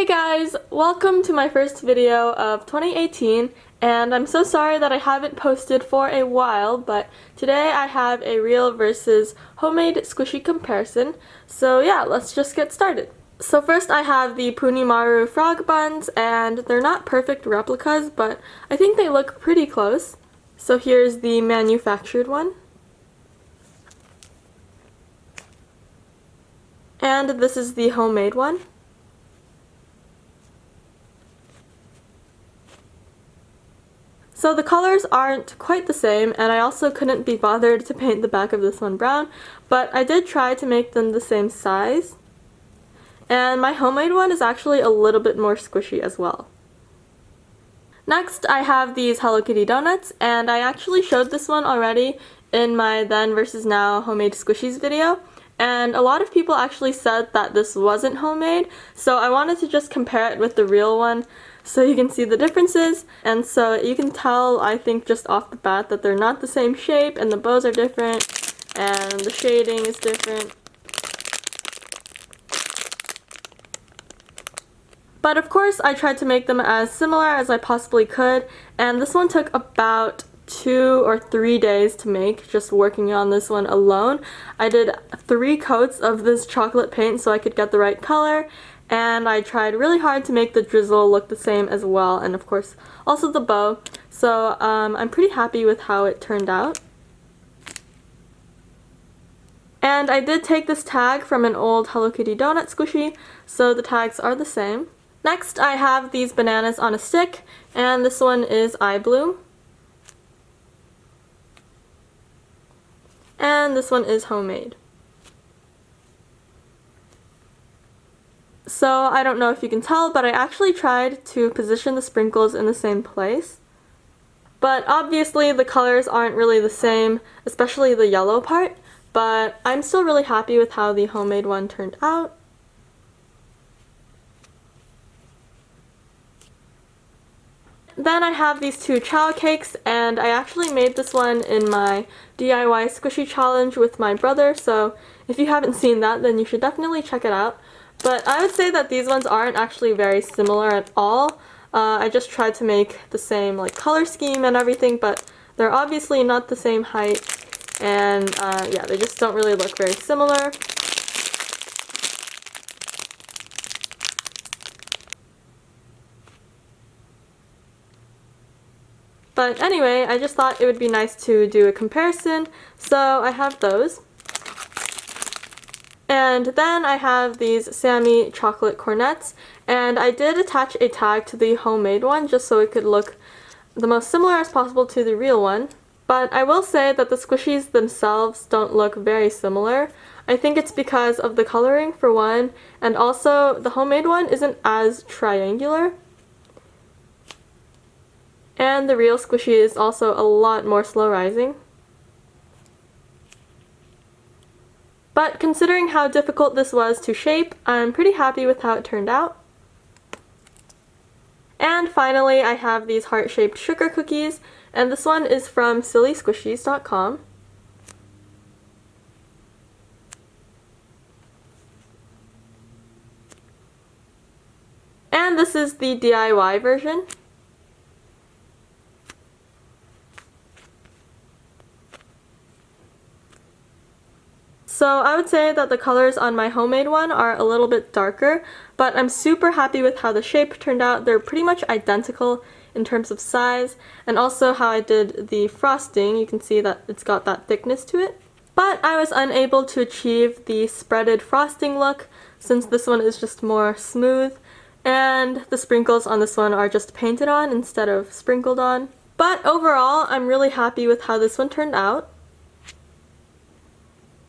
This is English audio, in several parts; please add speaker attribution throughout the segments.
Speaker 1: guys, welcome to my first video of 2018, and I'm so sorry that I haven't posted for a while, but today I have a real versus homemade squishy comparison, so yeah, let's just get started. So first I have the Punimaru frog buns, and they're not perfect replicas, but I think they look pretty close. So here's the manufactured one. And this is the homemade one. So the colors aren't quite the same, and I also couldn't be bothered to paint the back of this one brown, but I did try to make them the same size. And my homemade one is actually a little bit more squishy as well. Next, I have these Hello Kitty donuts, and I actually showed this one already in my then versus now homemade squishies video, and a lot of people actually said that this wasn't homemade, so I wanted to just compare it with the real one so you can see the differences. And so you can tell, I think, just off the bat that they're not the same shape, and the bows are different, and the shading is different. But of course, I tried to make them as similar as I possibly could, and this one took about 2 or 3 days to make, just working on this one alone. I did 3 coats of this chocolate paint so I could get the right color, and I tried really hard to make the drizzle look the same as well, and of course also the bow. So I'm pretty happy with how it turned out. And I did take this tag from an old Hello Kitty donut squishy, so the tags are the same. Next, I have these bananas on a stick, and this one is Eye Bloom. And this one is homemade. So I don't know if you can tell, but I actually tried to position the sprinkles in the same place. But obviously the colors aren't really the same, especially the yellow part, but I'm still really happy with how the homemade one turned out. Then I have these 2 chow cakes, and I actually made this one in my DIY squishy challenge with my brother, so if you haven't seen that, then you should definitely check it out. But I would say that these ones aren't actually very similar at all. I just tried to make the same color scheme and everything, but they're obviously not the same height, and yeah, they just don't really look very similar. But anyway, I just thought it would be nice to do a comparison, so I have those. And then I have these Sammy chocolate cornets, and I did attach a tag to the homemade one just so it could look the most similar as possible to the real one. But I will say that the squishies themselves don't look very similar. I think it's because of the coloring for one, and also the homemade one isn't as triangular. And the real squishy is also a lot more slow rising. But considering how difficult this was to shape, I'm pretty happy with how it turned out. And finally, I have these heart-shaped sugar cookies, and this one is from sillysquishies.com. And this is the DIY version. So I would say that the colors on my homemade one are a little bit darker, but I'm super happy with how the shape turned out. They're pretty much identical in terms of size, and also how I did the frosting. You can see that it's got that thickness to it. But I was unable to achieve the spreaded frosting look, since this one is just more smooth, and the sprinkles on this one are just painted on instead of sprinkled on. But overall, I'm really happy with how this one turned out.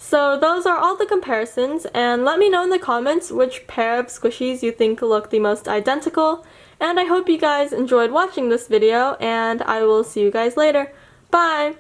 Speaker 1: So those are all the comparisons, and let me know in the comments which pair of squishies you think look the most identical, and I hope you guys enjoyed watching this video, and I will see you guys later. Bye!